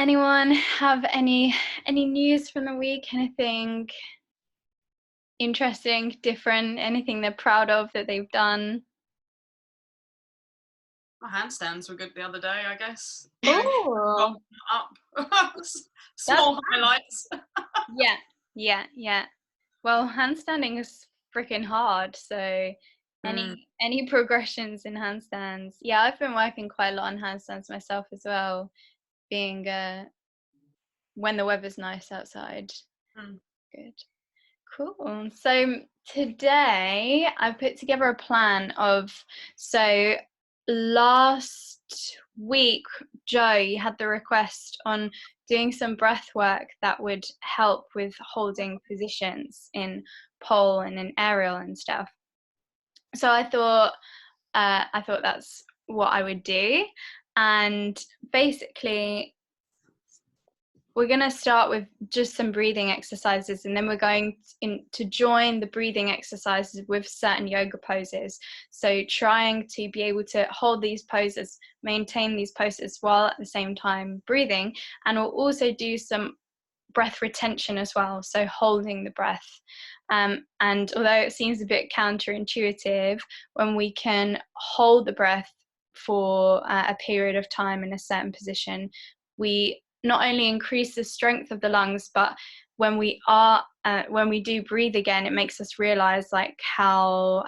anyone have any news from the week? Anything interesting, different, anything they're proud of that they've done? My handstands were good the other day, I guess. Oh, Up. Small highlights. Yeah. Well, handstanding is freaking hard, so any progressions in handstands? Yeah, I've been working quite a lot on handstands myself as well, being when the weather's nice outside. Good. Cool. So today I put together a plan of, so last week Joe had the request on doing some breath work that would help with holding positions in pole and in aerial and stuff. So I thought that's what I would do, and basically we're going to start with just some breathing exercises, and then we're going to join the breathing exercises with certain yoga poses. So trying to be able to hold these poses, maintain these poses while at the same time breathing. And we'll also do some breath retention as well, so holding the breath. And although it seems a bit counterintuitive, when we can hold the breath for a period of time in a certain position, we not only increase the strength of the lungs, but when we do breathe again, it makes us realize like how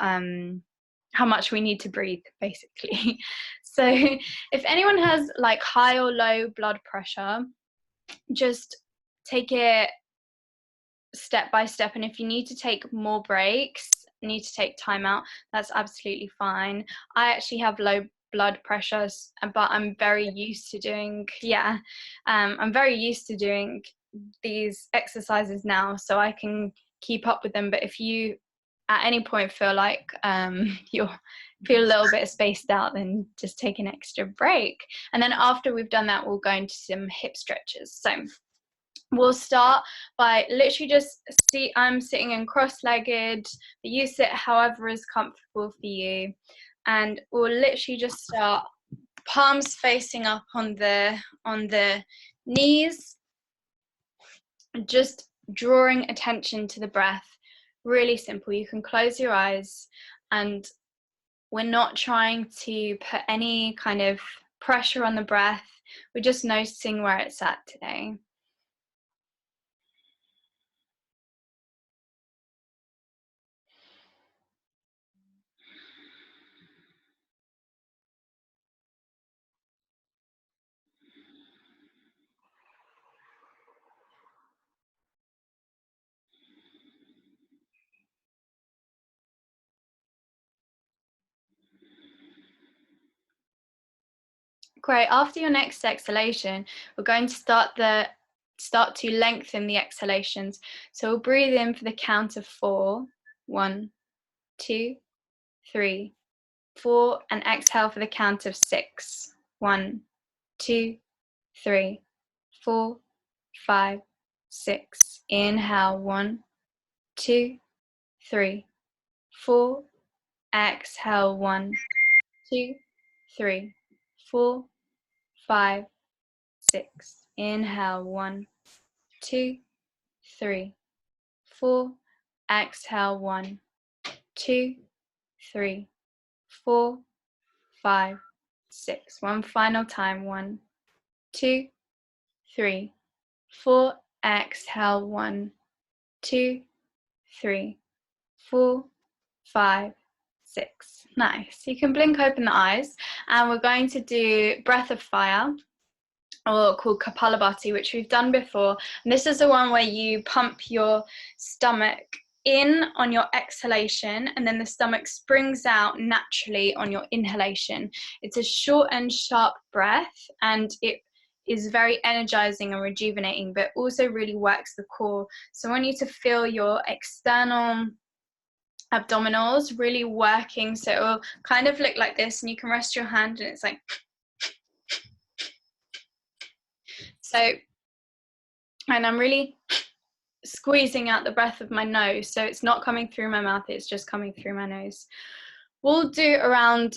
much we need to breathe, basically. So if anyone has like high or low blood pressure, just take it step by step, and if you need to take more breaks, need to take time out, that's absolutely fine. I actually have low blood pressure, but I'm very used to doing these exercises now, so I can keep up with them. But if you at any point feel like you feel a little bit spaced out, then just take an extra break. And then after we've done that, we'll go into some hip stretches. So we'll start by literally just I'm sitting in cross-legged, but you sit however is comfortable for you. And we'll literally just start palms facing up on the knees, just drawing attention to the breath. Really simple. You can close your eyes, and we're not trying to put any kind of pressure on the breath. We're just noticing where it's at today. Great. After your next exhalation, we're going to start to lengthen the exhalations. So we'll breathe in for the count of 4. 1, 2, 3, 4, and exhale for the count of 6. 1, 2, 3, 4, 5, 6. Inhale. 1, 2, 3, 4. Exhale. 1, 2, 3, 4, 5, 6. Inhale. 1, 2, 3, 4. Exhale. 1, 2, 3, 4, 5, 6. One final time. 1, 2, 3, 4. Exhale. 1, 2, 3, 4, 5, 6. Nice. You can blink open the eyes, and we're going to do breath of fire, or called Kapalabhati, which we've done before. And this is the one where you pump your stomach in on your exhalation, and then the stomach springs out naturally on your inhalation. It's a short and sharp breath, and it is very energizing and rejuvenating, but also really works the core. So I want you to feel your external abdominals really working, so it will kind of look like this, and you can rest your hand and it's like so. And I'm really squeezing out the breath of my nose, so it's not coming through my mouth, it's just coming through my nose. We'll do around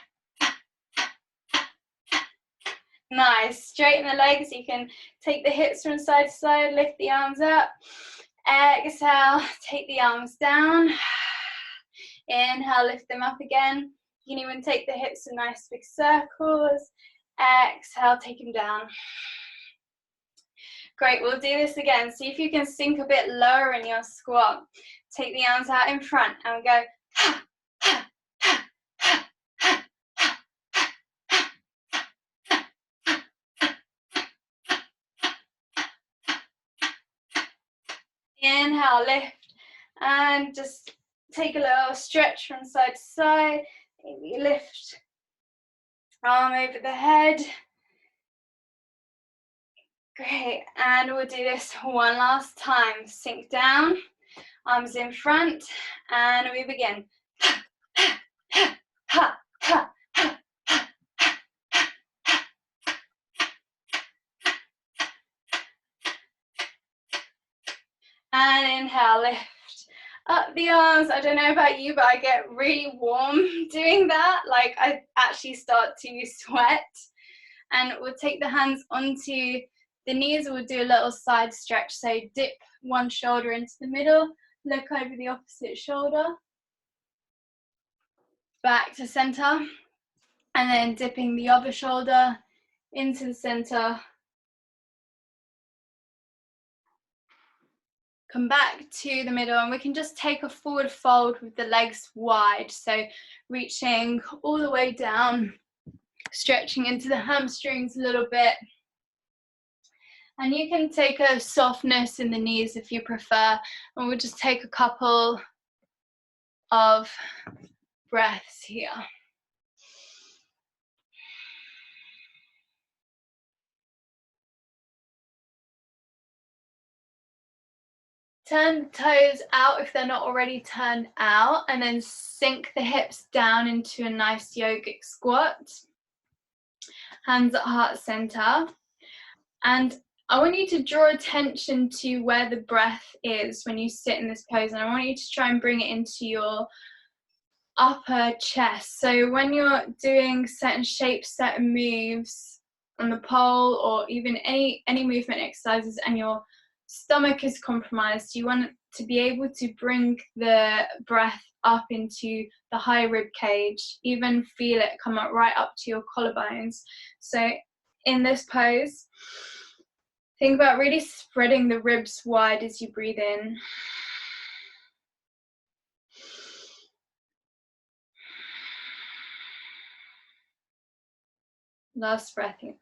Nice. Straighten the legs. You can take the hips from side to side, lift the arms up. Exhale, take the arms down. Inhale, lift them up again. You can even take the hips in nice big circles. Exhale, take them down. Great, we'll do this again. See if you can sink a bit lower in your squat. Take the arms out in front and we go. Inhale, lift, and just take a little stretch from side to side. Maybe lift, arm over the head. Great, and we'll do this one last time. Sink down, arms in front, and we begin. And inhale, lift up the arms. I don't know about you, but I get really warm doing that. Like I actually start to sweat. And we'll take the hands onto the knees. We'll do a little side stretch. So dip one shoulder into the middle, look over the opposite shoulder, back to center, and then dipping the other shoulder into the center. Come back to the middle, and we can just take a forward fold with the legs wide. So reaching all the way down, stretching into the hamstrings a little bit. And you can take a softness in the knees if you prefer. And we'll just take a couple of breaths here. Turn the toes out if they're not already turned out, and then sink the hips down into a nice yogic squat. Hands at heart center. And I want you to draw attention to where the breath is when you sit in this pose, and I want you to try and bring it into your upper chest. So when you're doing certain shapes, certain moves on the pole, or even any movement exercises, and your stomach is compromised, you want to be able to bring the breath up into the high rib cage, even feel it come up right up to your collarbones. So in this pose, think about really spreading the ribs wide as you breathe in. Last breath in.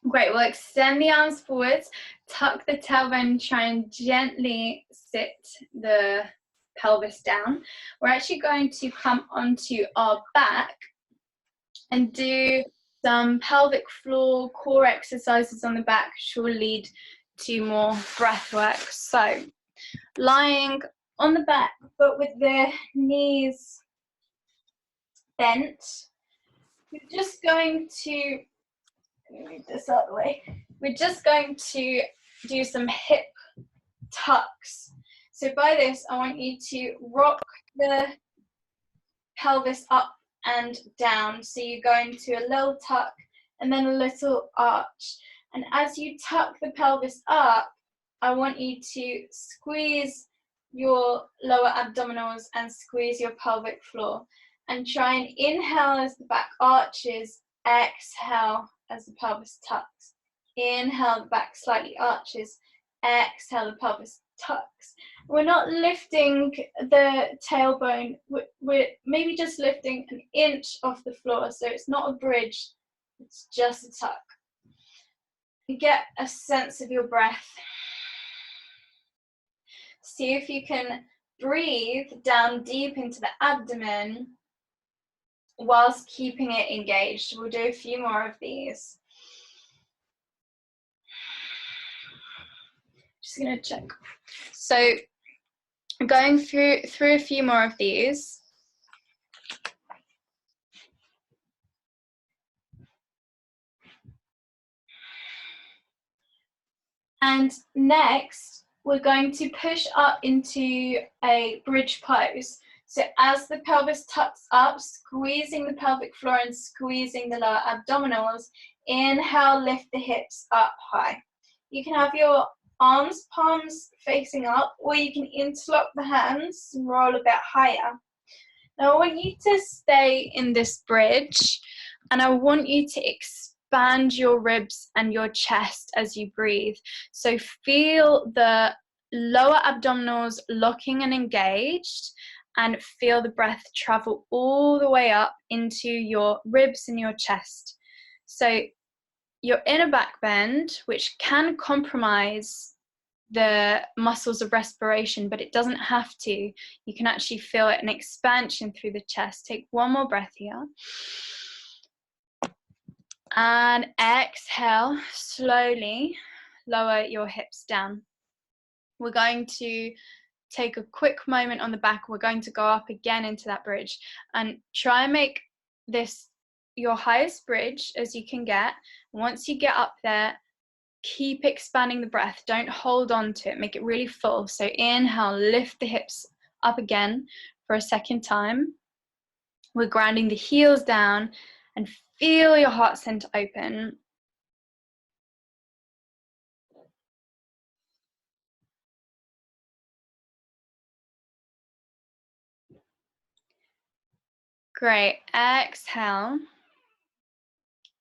Great, we'll extend the arms forwards, tuck the tailbone, try and gently sit the pelvis down. We're actually going to come onto our back and do some pelvic floor core exercises on the back, which will lead to more breath work. So lying on the back, but with the knees bent, we're just going to move this out of the way. We're just going to do some hip tucks. So by this, I want you to rock the pelvis up and down. So you go into a little tuck and then a little arch. And as you tuck the pelvis up, I want you to squeeze your lower abdominals and squeeze your pelvic floor. And try and inhale as the back arches, exhale as the pelvis tucks. Inhale, the back slightly arches, exhale, the pelvis tucks. We're not lifting the tailbone, we're maybe just lifting an inch off the floor, so it's not a bridge, it's just a tuck. You get a sense of your breath. See if you can breathe down deep into the abdomen whilst keeping it engaged. We'll do a few more of these. Just gonna check. So going through a few more of these. And next, we're going to push up into a bridge pose. So as the pelvis tucks up, squeezing the pelvic floor and squeezing the lower abdominals, inhale, lift the hips up high. You can have your arms, palms facing up, or you can interlock the hands and roll a bit higher. Now I want you to stay in this bridge, and I want you to expand your ribs and your chest as you breathe. So feel the lower abdominals locking and engaged, and feel the breath travel all the way up into your ribs and your chest. So your inner back bend, which can compromise the muscles of respiration, but it doesn't have to. You can actually feel an expansion through the chest. Take one more breath here. And exhale, slowly lower your hips down. We're going to take a quick moment on the back. We're going to go up again into that bridge and try and make this your highest bridge as you can get. Once you get up there, keep expanding the breath. Don't hold on to it. Make it really full. So inhale, lift the hips up again for a second time. We're grounding the heels down and feel your heart center open. Great. Exhale.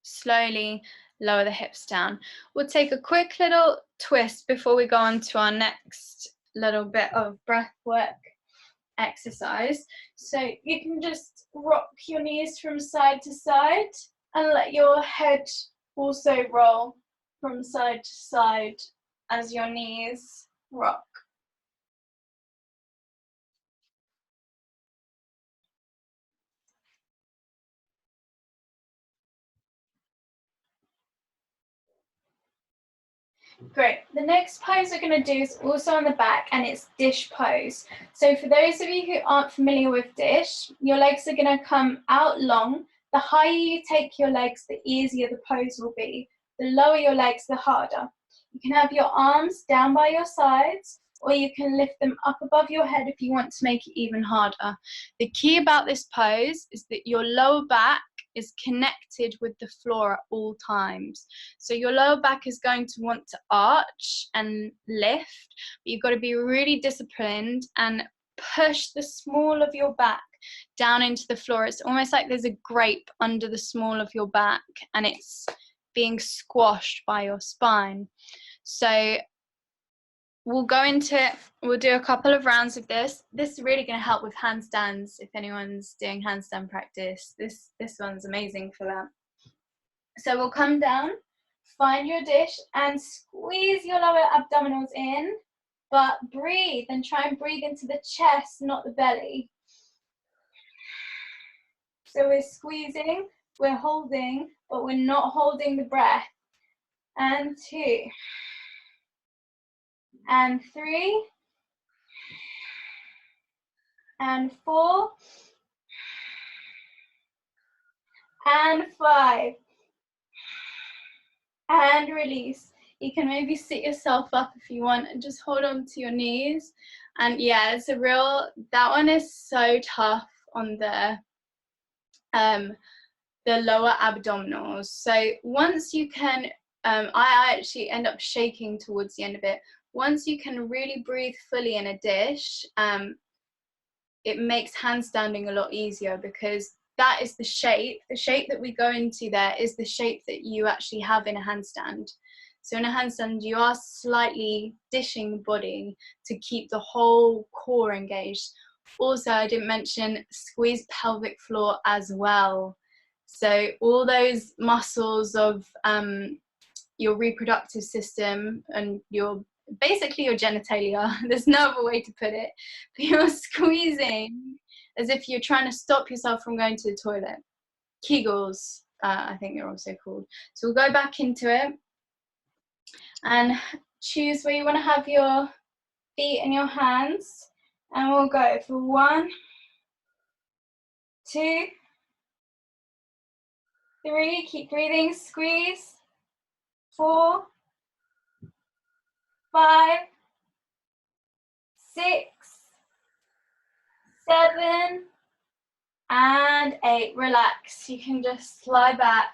Slowly lower the hips down. We'll take a quick little twist before we go on to our next little bit of breath work exercise. So you can just rock your knees from side to side and let your head also roll from side to side as your knees rock. Great. The next pose we're going to do is also on the back, and it's dish pose. So for those of you who aren't familiar with dish, your legs are going to come out long. The higher you take your legs, the easier the pose will be. The lower your legs, the harder. You can have your arms down by your sides, or you can lift them up above your head if you want to make it even harder. The key about this pose is that your lower back is connected with the floor at all times. So your lower back is going to want to arch and lift, but you've got to be really disciplined and push the small of your back down into the floor. It's almost like there's a grape under the small of your back and it's being squashed by your spine. So we'll do a couple of rounds of this. This is really going to help with handstands. If anyone's doing handstand practice, this one's amazing for that. So we'll come down, find your dish and squeeze your lower abdominals in, but breathe and try and breathe into the chest, not the belly. So we're squeezing, we're holding, but we're not holding the breath. And 2. And 3. And 4. And 5. And release. You can maybe sit yourself up if you want and just hold on to your knees. And yeah, it's that one is so tough on the lower abdominals. So once you can, I actually end up shaking towards the end of it. Once you can really breathe fully in a dish, it makes handstanding a lot easier because that is the shape that we go into there is the shape that you actually have in a handstand. So in a handstand, you are slightly dishing the body to keep the whole core engaged. Also, I didn't mention squeeze pelvic floor as well. So all those muscles of your reproductive system and basically your genitalia, there's no other way to put it, but you're squeezing as if you're trying to stop yourself from going to the toilet. Kegels, I think they're also called. So we'll go back into it and choose where you want to have your feet and your hands, and we'll go for 1, 2, 3, keep breathing, squeeze, 4, 5, 6, 7, and 8. Relax. You can just lie back.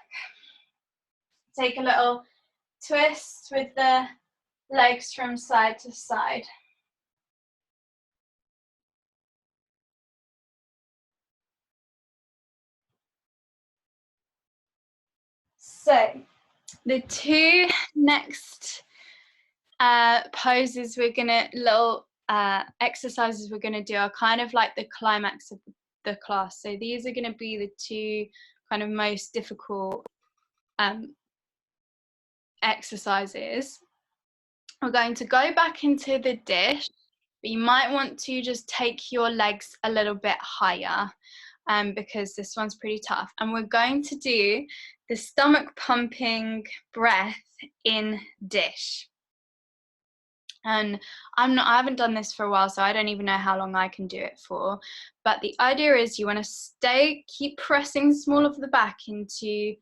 Take a little twist with the legs from side to side. So the 2 next poses we're gonna, little exercises we're gonna do are kind of like the climax of the class. So these are gonna be the 2 kind of most difficult exercises. We're going to go back into the dish, but you might want to just take your legs a little bit higher because this one's pretty tough. And we're going to do the stomach pumping breath in dish. And I haven't done this for a while, so I don't even know how long I can do it for. But the idea is you want to keep pressing the small of the back into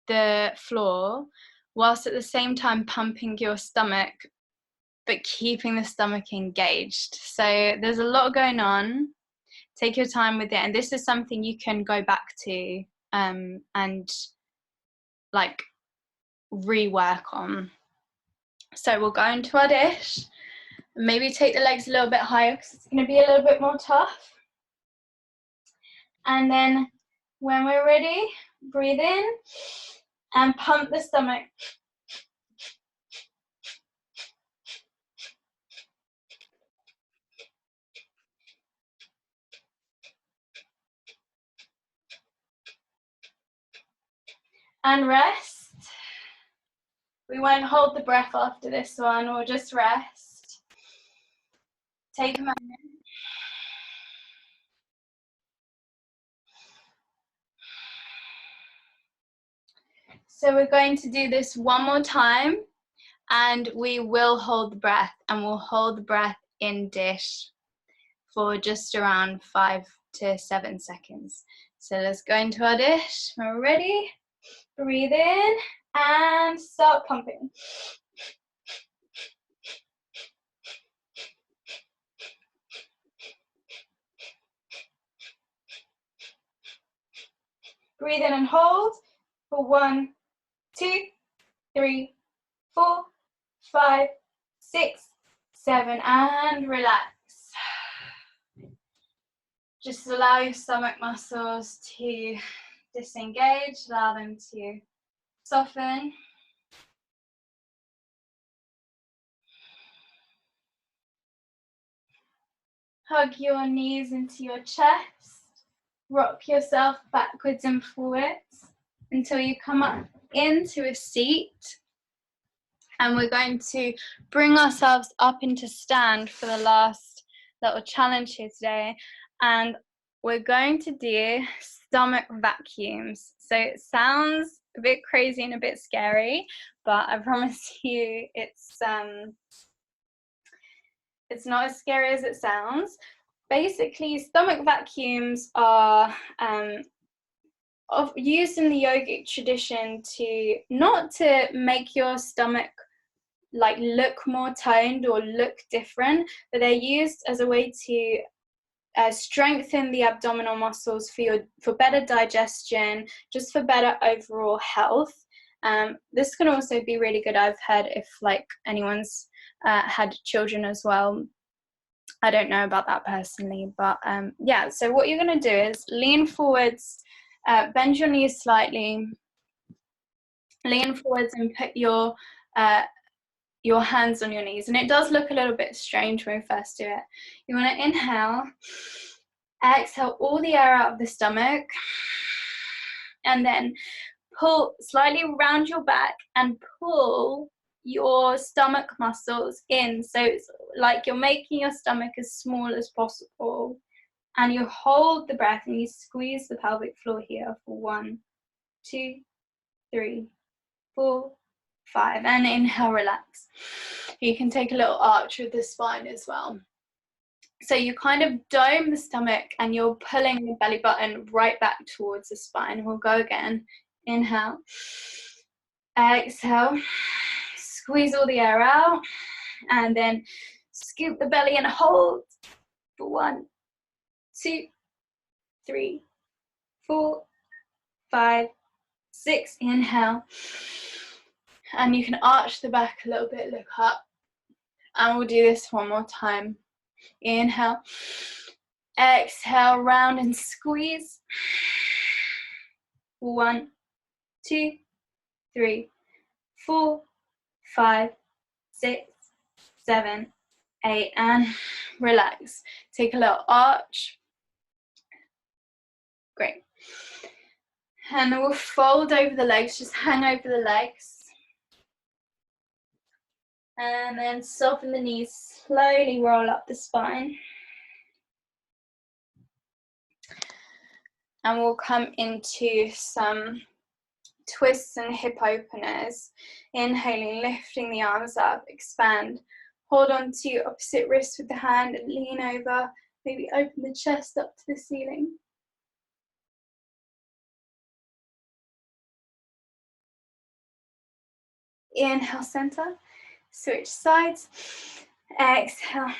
the floor, whilst at the same time pumping your stomach, but keeping the stomach engaged. So there's a lot going on. Take your time with it. And this is something you can go back to and like rework on. So we'll go into our dish. Maybe take the legs a little bit higher because it's going to be a little bit more tough. And then when we're ready, breathe in and pump the stomach. And rest. We won't hold the breath after this one, we'll just rest. Take a moment. So we're going to do this one more time, and we will hold the breath, and we'll hold the breath in dish for just around 5 to 7 seconds. So let's go into our dish. We're ready. Breathe in and start pumping. Breathe in and hold for 1, 2, 3, 4, 5, 6, 7, and relax. Just allow your stomach muscles to disengage, allow them to soften. Hug your knees into your chest. Rock yourself backwards and forwards until you come up into a seat. And we're going to bring ourselves up into stand for the last little challenge here today. And we're going to do stomach vacuums. So it sounds a bit crazy and a bit scary, but I promise you it's not as scary as it sounds. Basically, stomach vacuums are used in the yogic tradition not to make your stomach like look more toned or look different, but they're used as a way to strengthen the abdominal muscles for better digestion, just for better overall health. This can also be really good, I've heard, if like anyone's had children as well. I don't know about that personally, but yeah, so what you're going to do is lean forwards, bend your knees slightly, lean forwards and put your hands on your knees. And it does look a little bit strange when we first do it. You want to inhale, exhale all the air out of the stomach, and then pull slightly around your back and pull your stomach muscles in. So it's like you're making your stomach as small as possible, and you hold the breath and you squeeze the pelvic floor here for 1, 2, 3, 4, 5, and inhale, relax. You can take a little arch with the spine as well. So you kind of dome the stomach and you're pulling the belly button right back towards the spine. We'll go again. Inhale, exhale, squeeze all the air out, and then scoop the belly and hold for 1, 2, 3, 4, 5, 6. Inhale. And you can arch the back a little bit, look up. And we'll do this one more time. Inhale. Exhale, round and squeeze. 1, 2, 3, 4, 5, 6, 7, 8. And relax. Take a little arch. Great. And then we'll fold over the legs, just hang over the legs. And then soften the knees, slowly roll up the spine. And we'll come into some twists and hip openers. Inhaling, lifting the arms up, expand. Hold on to your opposite wrist with the hand and lean over. Maybe open the chest up to the ceiling. Inhale, center. Switch sides. Exhale.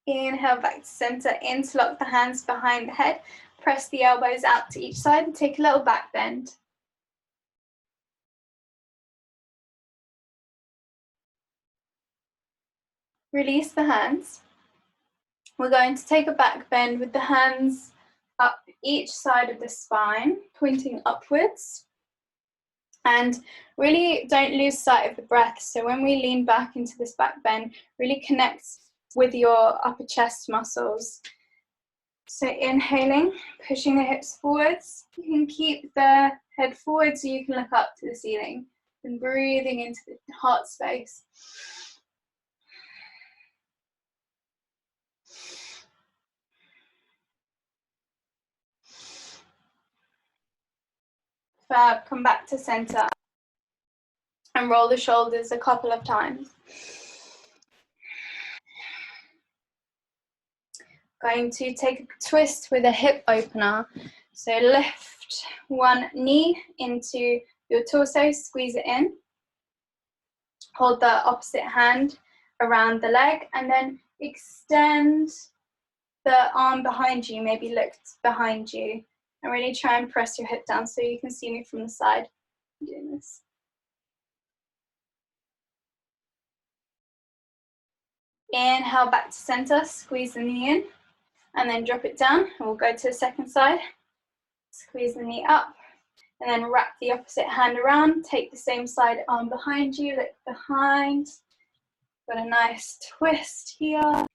Inhale, back to center. Interlock the hands behind the head. Press the elbows out to each side and take a little back bend. Release the hands. We're going to take a back bend with the hands up each side of the spine, pointing upwards. And really don't lose sight of the breath. So when we lean back into this back bend, really connect with your upper chest muscles. So inhaling, pushing the hips forwards. You can keep the head forward so you can look up to the ceiling. And breathing into the heart space. Fab, come back to center. And roll the shoulders a couple of times. Going to take a twist with a hip opener. So lift one knee into your torso, squeeze it in. Hold the opposite hand around the leg and then extend the arm behind you, maybe look behind you. And really try and press your hip down so you can see me from the side. I'm doing this. Inhale, back to center, squeeze the knee in, and then drop it down. And we'll go to the second side. Squeeze the knee up, and then wrap the opposite hand around. Take the same side arm behind you, look behind. Got a nice twist here.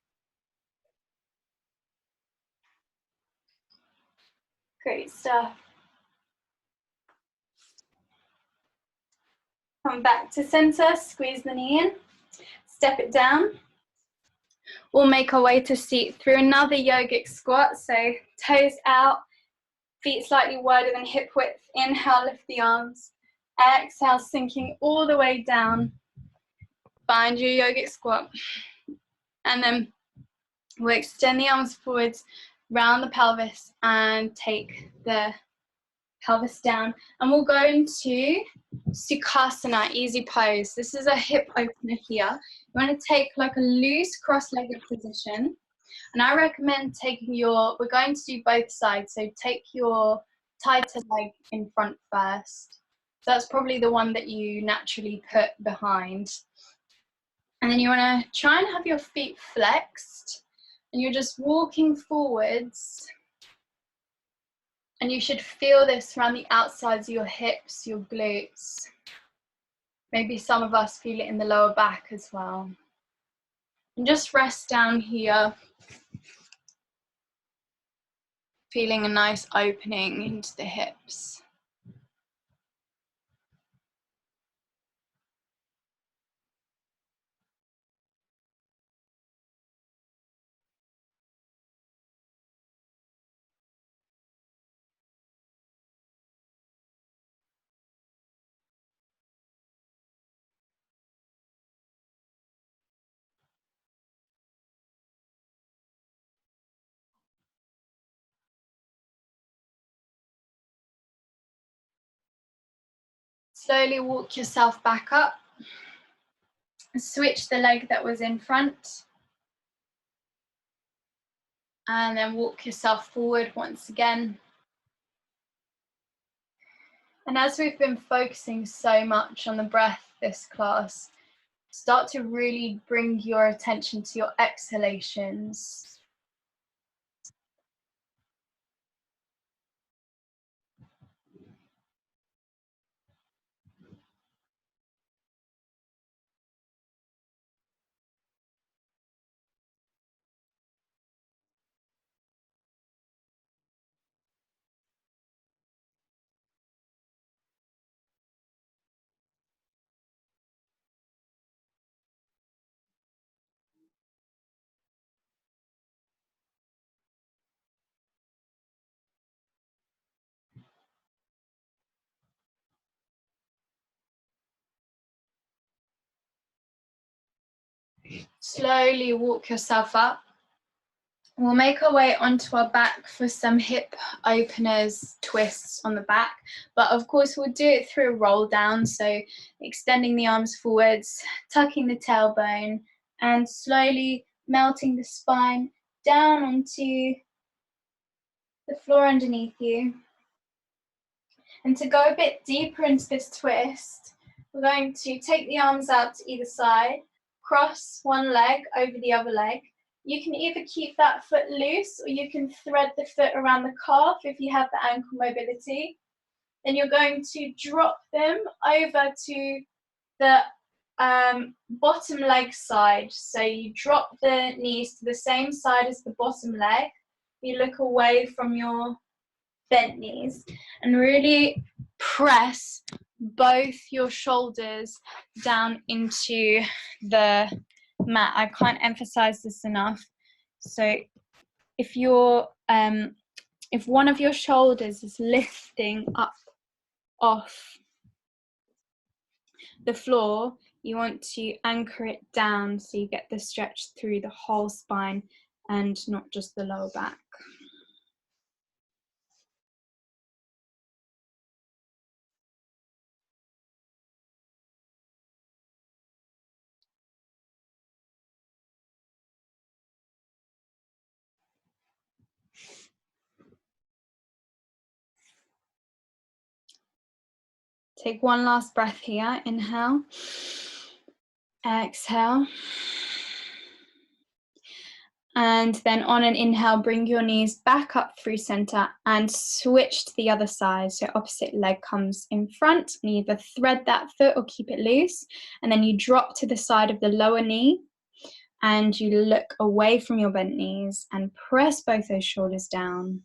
Great stuff. Come back to center, squeeze the knee in, step it down. We'll make our way to seat through another yogic squat. So toes out, feet slightly wider than hip width. Inhale, lift the arms. Exhale, sinking all the way down. Find your yogic squat. And then we'll extend the arms forwards, round the pelvis, and take the pelvis down. And we'll go into Sukhasana, easy pose. This is a hip opener here. You want to take like a loose cross-legged position. And I recommend taking we're going to do both sides. So take your tighter leg in front first. So that's probably the one that you naturally put behind. And then you want to try and have your feet flexed. And you're just walking forwards. And you should feel this around the outsides of your hips, your glutes. Maybe some of us feel it in the lower back as well. And just rest down here. Feeling a nice opening into the hips. Slowly walk yourself back up. Switch the leg that was in front. And then walk yourself forward once again. And as we've been focusing so much on the breath this class, start to really bring your attention to your exhalations. Slowly walk yourself up. We'll make our way onto our back for some hip openers, twists on the back. But of course, we'll do it through a roll down. So extending the arms forwards, tucking the tailbone, and slowly melting the spine down onto the floor underneath you. And to go a bit deeper into this twist, we're going to take the arms out to either side, cross one leg over the other leg. You can either keep that foot loose or you can thread the foot around the calf if you have the ankle mobility. Then you're going to drop them over to the bottom leg side. So you drop the knees to the same side as the bottom leg. You look away from your bent knees and really press both your shoulders down into the mat. I can't emphasize this enough. So if one of your shoulders is lifting up off the floor, you want to anchor it down so you get the stretch through the whole spine and not just the lower back. Take one last breath here. Inhale. Exhale. And then on an inhale, bring your knees back up through center and switch to the other side. So opposite leg comes in front, and either thread that foot or keep it loose. And then you drop to the side of the lower knee and you look away from your bent knees and press both those shoulders down.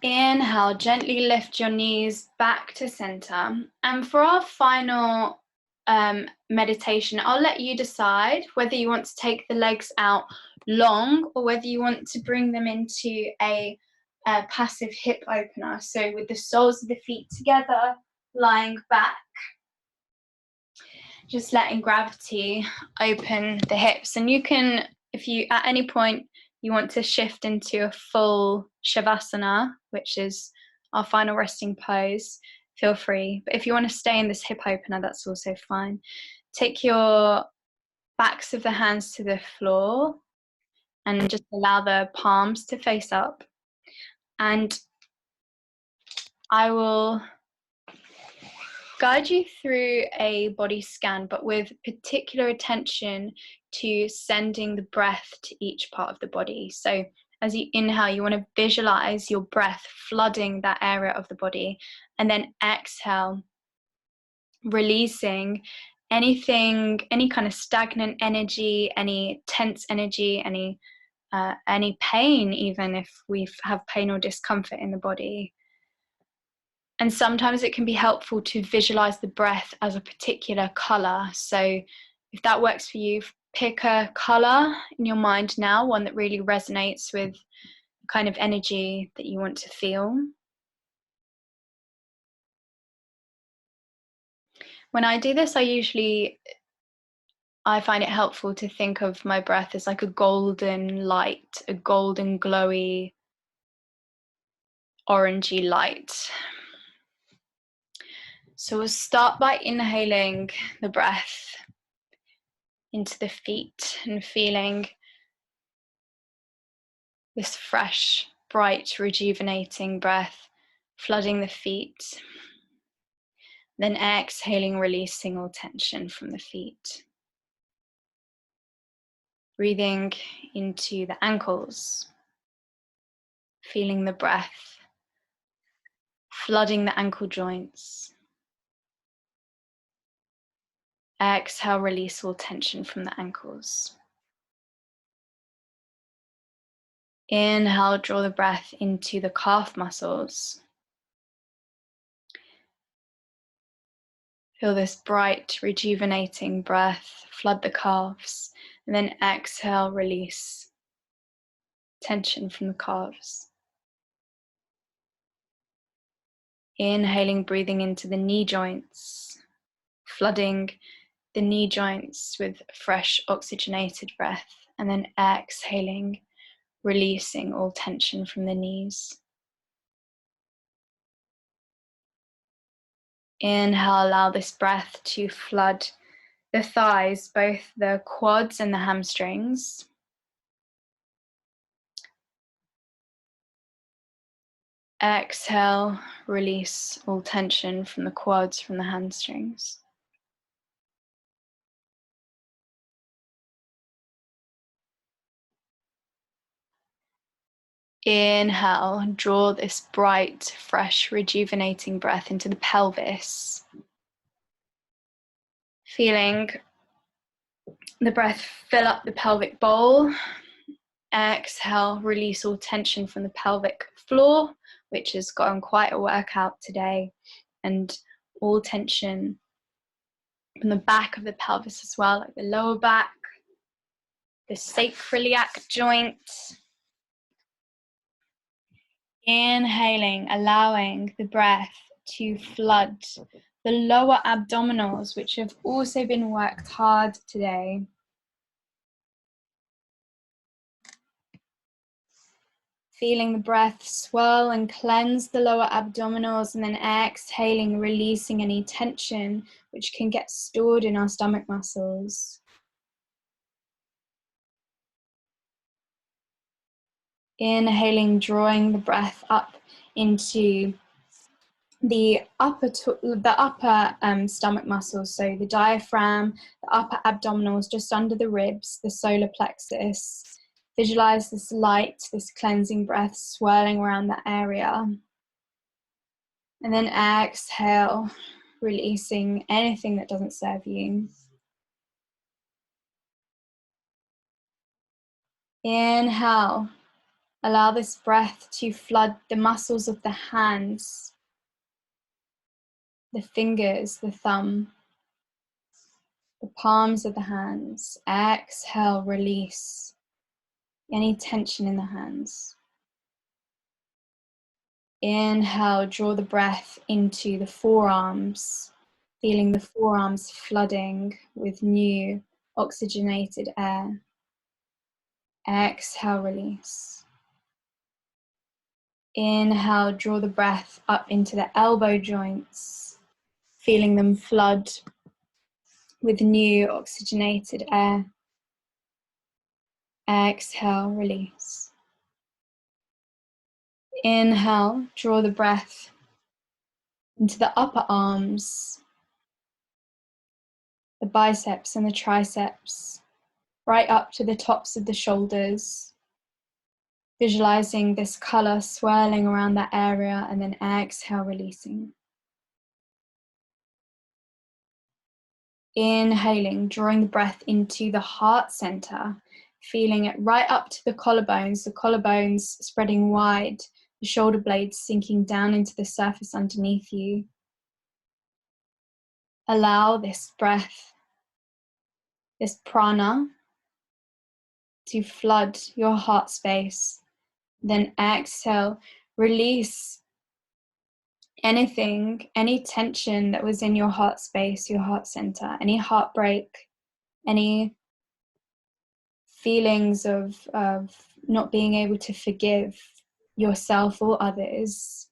Inhale, gently lift your knees back to center. And for our final meditation, I'll let you decide whether you want to take the legs out long or whether you want to bring them into a passive hip opener. So with the soles of the feet together, lying back, just letting gravity open the hips. And you can, if you at any point you want to shift into a full shavasana, which is our final resting pose, feel free. But if you want to stay in this hip opener, that's also fine. Take your backs of the hands to the floor and just allow the palms to face up. And I will guide you through a body scan, but with particular attention to sending the breath to each part of the body. So as you inhale, you want to visualize your breath flooding that area of the body, and then exhale, releasing anything, any kind of stagnant energy, any tense energy, any pain, even if we have pain or discomfort in the body. And sometimes it can be helpful to visualize the breath as a particular color. So if that works for you, pick a color in your mind now, one that really resonates with the kind of energy that you want to feel. When I do this, I find it helpful to think of my breath as like a golden light, a golden glowy orangey light. So we'll start by inhaling the breath into the feet and feeling this fresh, bright, rejuvenating breath flooding the feet. Then exhaling, releasing all tension from the feet. Breathing into the ankles, feeling the breath flooding the ankle joints. Exhale, release all tension from the ankles. Inhale, draw the breath into the calf muscles. Feel this bright, rejuvenating breath flood the calves, and then exhale, release tension from the calves. Inhaling, breathing into the knee joints, flooding the knee joints with fresh oxygenated breath, and then exhaling, releasing all tension from the knees. Inhale, allow this breath to flood the thighs, both the quads and the hamstrings. Exhale, release all tension from the quads, from the hamstrings. Inhale, draw this bright, fresh, rejuvenating breath into the pelvis. Feeling the breath fill up the pelvic bowl. Exhale, release all tension from the pelvic floor, which has gotten quite a workout today, and all tension from the back of the pelvis as well, like the lower back, the sacroiliac joint. Inhaling, allowing the breath to flood the lower abdominals, which have also been worked hard today. Feeling the breath swirl and cleanse the lower abdominals, and then exhaling, releasing any tension which can get stored in our stomach muscles. Inhaling, drawing the breath up into the upper stomach muscles, so the diaphragm, the upper abdominals just under the ribs, the solar plexus. Visualize this light, this cleansing breath swirling around that area. And then exhale, releasing anything that doesn't serve you. Inhale, allow this breath to flood the muscles of the hands, the fingers, the thumb, the palms of the hands. Exhale, release any tension in the hands. Inhale, draw the breath into the forearms, feeling the forearms flooding with new oxygenated air. Exhale, release. Inhale, draw the breath up into the elbow joints, feeling them flood with new oxygenated air. Exhale, release. Inhale, draw the breath into the upper arms, the biceps and the triceps, right up to the tops of the shoulders. Visualizing this color swirling around that area, and then exhale, releasing. Inhaling, drawing the breath into the heart center, feeling it right up to the collarbones spreading wide, the shoulder blades sinking down into the surface underneath you. Allow this breath, this prana, to flood your heart space. Then exhale, release anything, any tension that was in your heart space, your heart center, any heartbreak, any feelings of not being able to forgive yourself or others.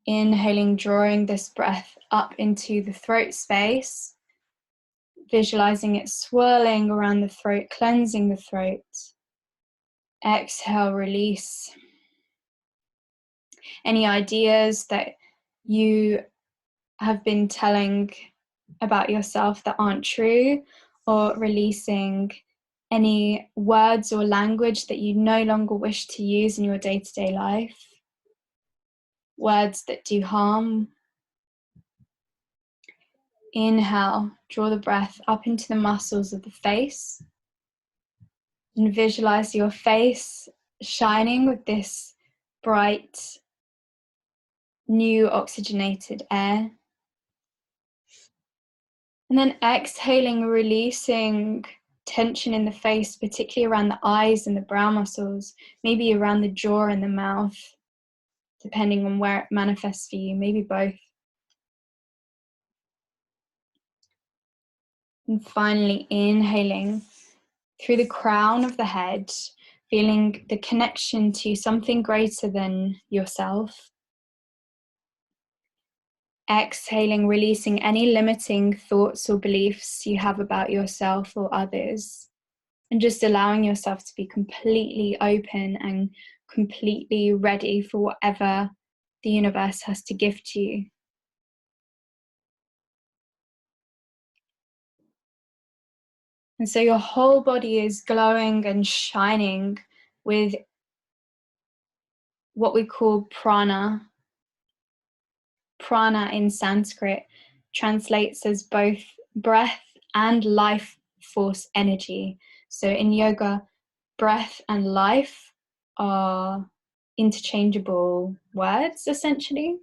Inhaling, drawing this breath up into the throat space, visualizing it swirling around the throat, cleansing the throat. Exhale, release any ideas that you have been telling about yourself that aren't true, or releasing any words or language that you no longer wish to use in your day-to-day life, words that do harm. Inhale, draw the breath up into the muscles of the face and visualize your face shining with this bright, new oxygenated air. And then exhaling, releasing tension in the face, particularly around the eyes and the brow muscles, maybe around the jaw and the mouth, depending on where it manifests for you, maybe both. And finally, inhaling through the crown of the head, feeling the connection to something greater than yourself. Exhaling, releasing any limiting thoughts or beliefs you have about yourself or others, and just allowing yourself to be completely open and completely ready for whatever the universe has to give to you. And so your whole body is glowing and shining with what we call prana. Prana in Sanskrit translates as both breath and life force energy. So in yoga, breath and life are interchangeable words, essentially.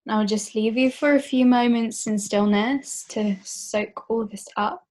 I'll just leave you for a few moments in stillness to soak all this up.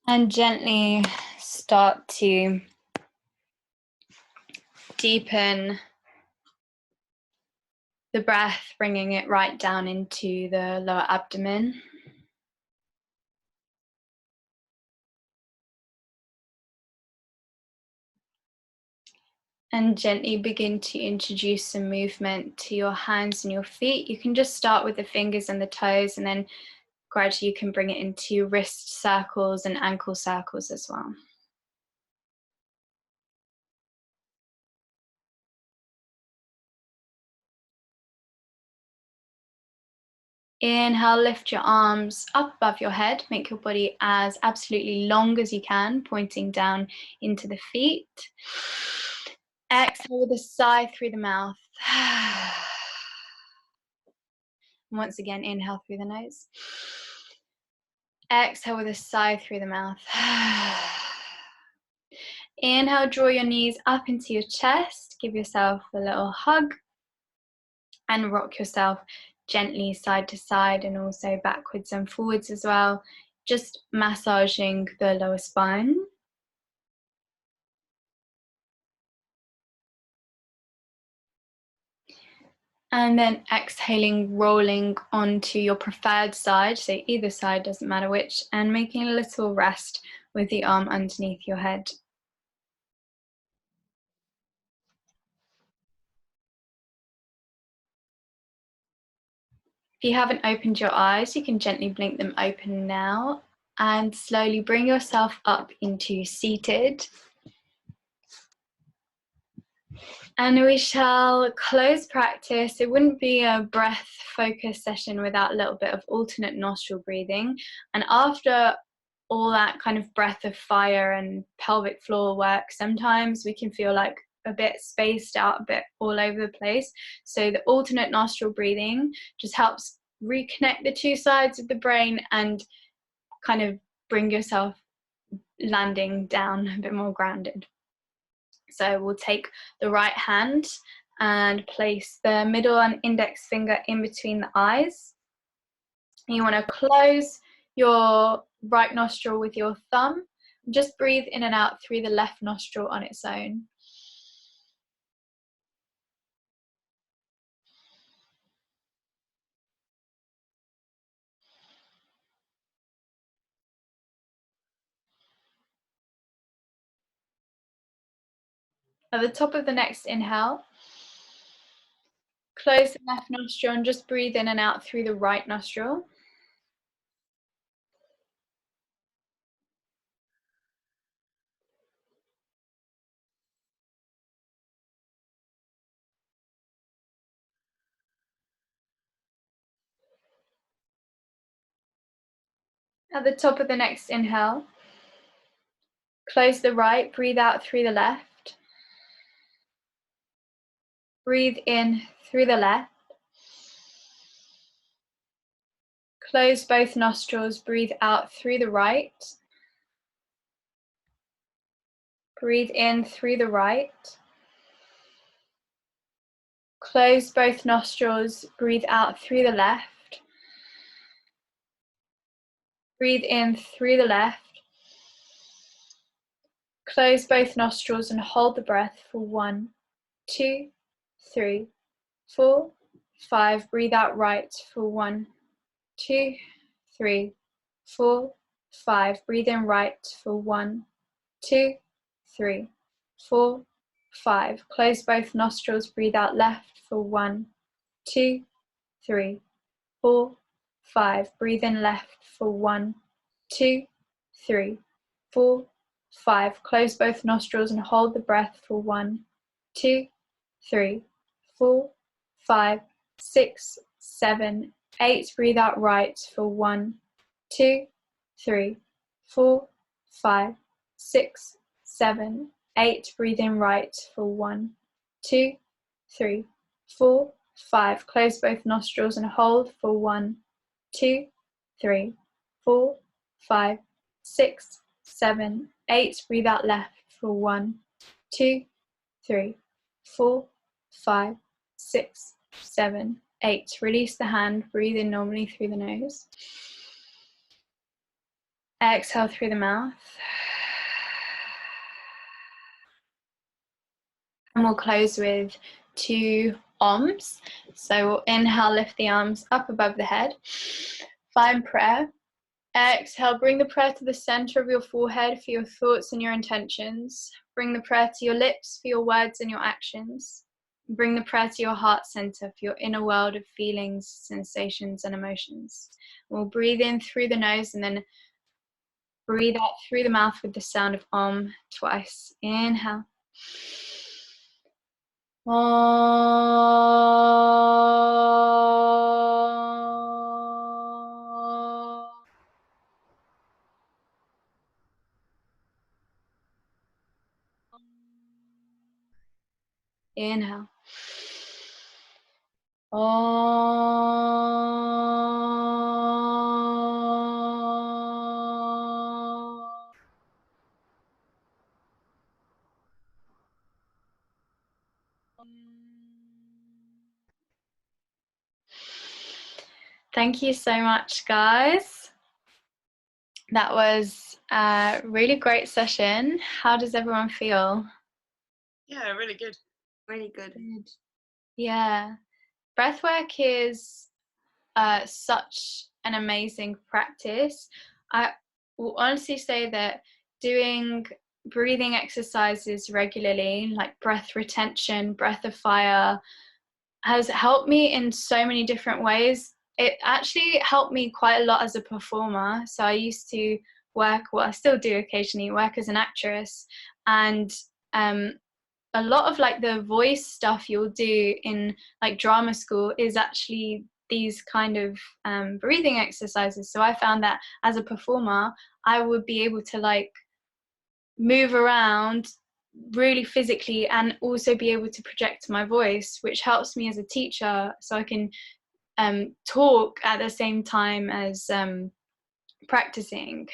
And gently start to deepen the breath, bringing it right down into the lower abdomen. And gently begin to introduce some movement to your hands and your feet. You can just start with the fingers and the toes, and then gradually you can bring it into wrist circles and ankle circles as well. Inhale, lift your arms up above your head. Make your body as absolutely long as you can, pointing down into the feet. Exhale with a sigh through the mouth. Once again, inhale through the nose. Exhale with a sigh through the mouth. Inhale, draw your knees up into your chest. Give yourself a little hug and rock yourself gently side to side and also backwards and forwards as well. Just massaging the lower spine. And then exhaling, rolling onto your preferred side, so either side, doesn't matter which, and making a little rest with the arm underneath your head. If you haven't opened your eyes, you can gently blink them open now and slowly bring yourself up into seated. And we shall close practice. It wouldn't be a breath focus session without a little bit of alternate nostril breathing. And after all that kind of breath of fire and pelvic floor work, sometimes we can feel like a bit spaced out, a bit all over the place. So the alternate nostril breathing just helps reconnect the two sides of the brain and kind of bring yourself landing down a bit more grounded. So we'll take the right hand and place the middle and index finger in between the eyes. You want to close your right nostril with your thumb. Just breathe in and out through the left nostril on its own. At the top of the next inhale, close the left nostril and just breathe in and out through the right nostril. At the top of the next inhale, close the right, breathe out through the left. Breathe in through the left. Close both nostrils, breathe out through the right. Breathe in through the right. Close both nostrils, breathe out through the left. Breathe in through the left. Close both nostrils and hold the breath for 1, 2, 3, 4, 5. Breathe out right for 1, 2, 3, 4, 5. Breathe in right for 1, 2, 3, 4, 5. Close both nostrils, breathe out left for 1, 2, 3, 4, 5. Breathe in left for 1, 2, 3, 4, 5. Close both nostrils and hold the breath for 1, 2, 3, 4, 5, 6, 7, 8. Breathe out right for 1, 2, 3, 4, 5, 6, 7, 8. Breathe in right for 1, 2, 3, 4, 5. Close both nostrils and hold for 1, 2, 3, 4, 5, 6, 7, 8. Breathe out left for 1, 2, 3, 4, 5, 6, 7, 8. Release the hand, breathe in normally through the nose. Exhale through the mouth. And we'll close with 2 Oms. So we'll inhale, lift the arms up above the head. Find prayer. Exhale, bring the prayer to the center of your forehead for your thoughts and your intentions. Bring the prayer to your lips for your words and your actions. Bring the prayer to your heart center for your inner world of feelings, sensations, and emotions. We'll breathe in through the nose and then breathe out through the mouth with the sound of Om twice. Inhale. Inhale. Thank you so much, guys. That was a really great session. How does everyone feel? Yeah, really good. Really good. Yeah. Breathwork is such an amazing practice. I will honestly say that doing breathing exercises regularly, like breath retention, breath of fire, has helped me in so many different ways. It actually helped me quite a lot as a performer. So I used to work, well, I still do occasionally work as an actress, and a lot of like the voice stuff you'll do in like drama school is actually these kind of breathing exercises. So I found that as a performer, I would be able to like move around really physically and also be able to project my voice, which helps me as a teacher so I can talk at the same time as practicing.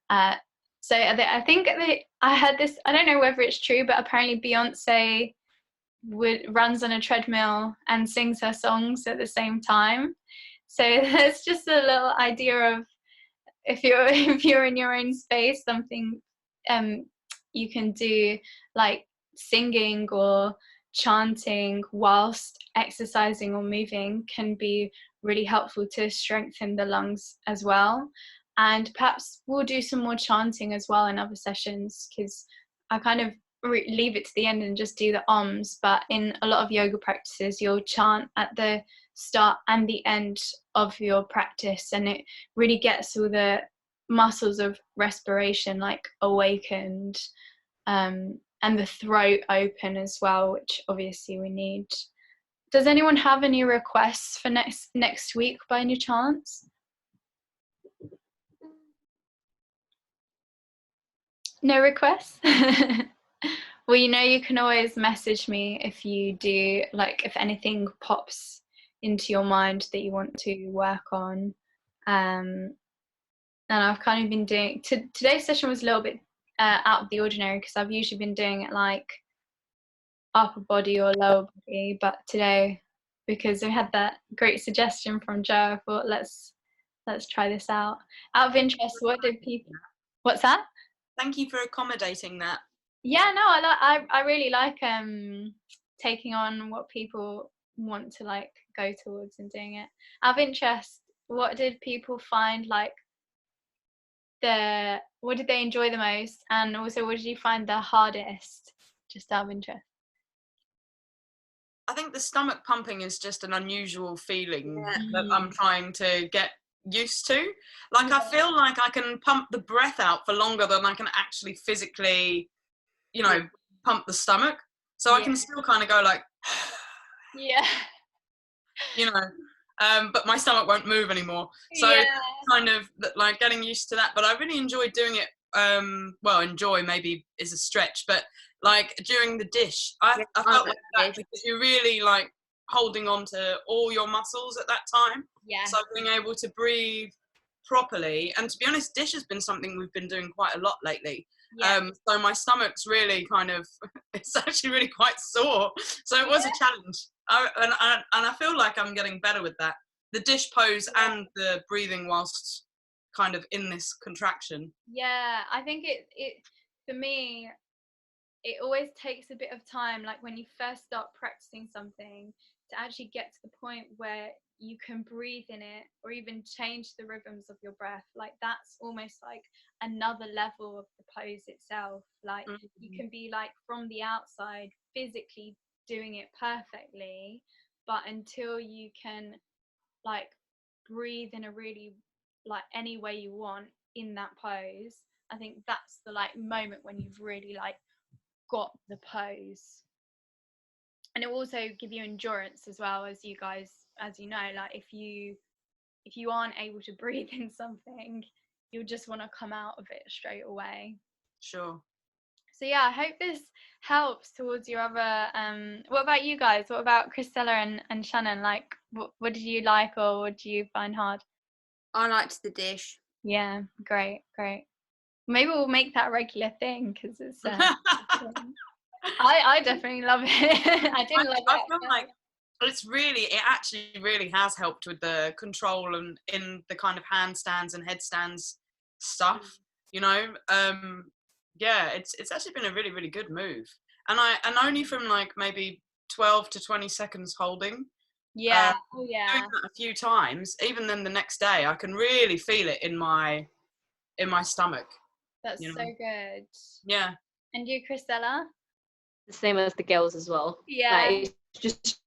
Uh, so I think that I heard this, I don't know whether it's true, but apparently Beyonce runs on a treadmill and sings her songs at the same time. So there's just a little idea of if you're if you're in your own space, something you can do, like singing or chanting whilst exercising or moving, can be really helpful to strengthen the lungs as well. And perhaps we'll do some more chanting as well in other sessions, because I kind of leave it to the end and just do the ohms, but in a lot of yoga practices you'll chant at the start and the end of your practice, and it really gets all the muscles of respiration like awakened, and the throat open as well, which obviously we need. Does anyone have any requests for next week by any chance? No requests? Well, you can always message me if you do, like if anything pops into your mind that you want to work on. And I've kind of been doing, today's session was a little bit out of the ordinary, because I've usually been doing it like upper body or lower body, but today, because we had that great suggestion from Joe, I thought let's try this out. Out of interest, what did people, what's that? Thank you for accommodating that. Yeah, no, I really like taking on what people want to like go towards and doing it. Out of interest, what did people find like what did they enjoy the most, and also what did you find the hardest, just out of interest? I think the stomach pumping is just an unusual feeling that Mm. I'm trying to get used to. Like, I feel like I can pump the breath out for longer than I can actually physically, pump the stomach. So I can still kind of go like, Yeah. But my stomach won't move anymore. So Yeah. kind of like getting used to that. But I really enjoyed doing it. Enjoy maybe is a stretch, but like during the dish, I felt like that, because you're really like holding on to all your muscles at that time. Yeah. So being able to breathe properly, and to be honest, dish has been something we've been doing quite a lot lately. Yeah. So my stomach's really kind of, it's actually really quite sore. So it was a challenge. And I feel like I'm getting better with that. The dish pose and the breathing whilst kind of in this contraction. Yeah, I think it for me, it always takes a bit of time, like when you first start practicing something, to actually get to the point where you can breathe in it or even change the rhythms of your breath. Like that's almost like another level of the pose itself. Like you can be like from the outside physically doing it perfectly, but until you can like breathe in a really like any way you want in that pose, I think that's the like moment when you've really like got the pose. And it will also give you endurance as well, as you guys, as you know, like if you aren't able to breathe in something, you'll just want to come out of it straight away. Sure. So yeah, I hope this helps towards your other what about you guys? What about Christella and Shannon? Like what did you like, or what do you find hard? I liked the dish. Yeah, great. Maybe we'll make that a regular thing, because it's I definitely love it. I didn't love it. I feel like it actually really has helped with the control and in the kind of handstands and headstands stuff, it's actually been a really, really good move. And only from like maybe 12 to 20 seconds holding, Yeah. Oh Doing yeah. that a few times, even then the next day, I can really feel it in my stomach. That's You so know? good. Yeah. And you, Chrisella? The same as the girls as well. Yeah. Like, it's just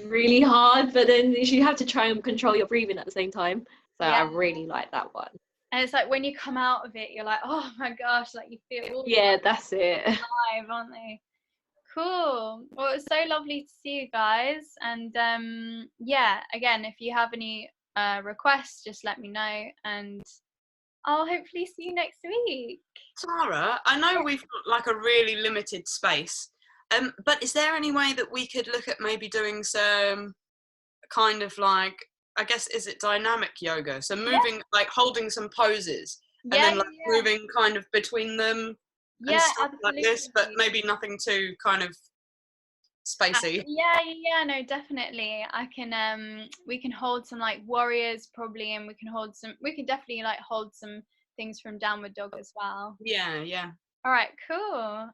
really hard, but then you have to try and control your breathing at the same time. So Yeah. I really like that one. And it's like when you come out of it, you're like, oh my gosh, like you feel all Yeah, that's it. alive, aren't they? Cool. Well, it was so lovely to see you guys. And yeah, again, if you have any requests, just let me know. And I'll hopefully see you next week. Tara, I know we've got like a really limited space, but is there any way that we could look at maybe doing some kind of like, I guess, is it dynamic yoga? So moving, like holding some poses and Yeah, then like moving kind of between them and yeah, stuff like this, but absolutely. maybe nothing too kind of spacey. Yeah, no, definitely. I can we can hold some like warriors probably, and we can definitely like hold some things from downward dog as well. Yeah, yeah. All right, cool.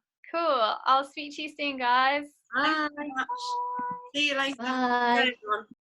I'll speak to you soon, guys. Ah, Okay, see you later. Bye. Bye, everyone.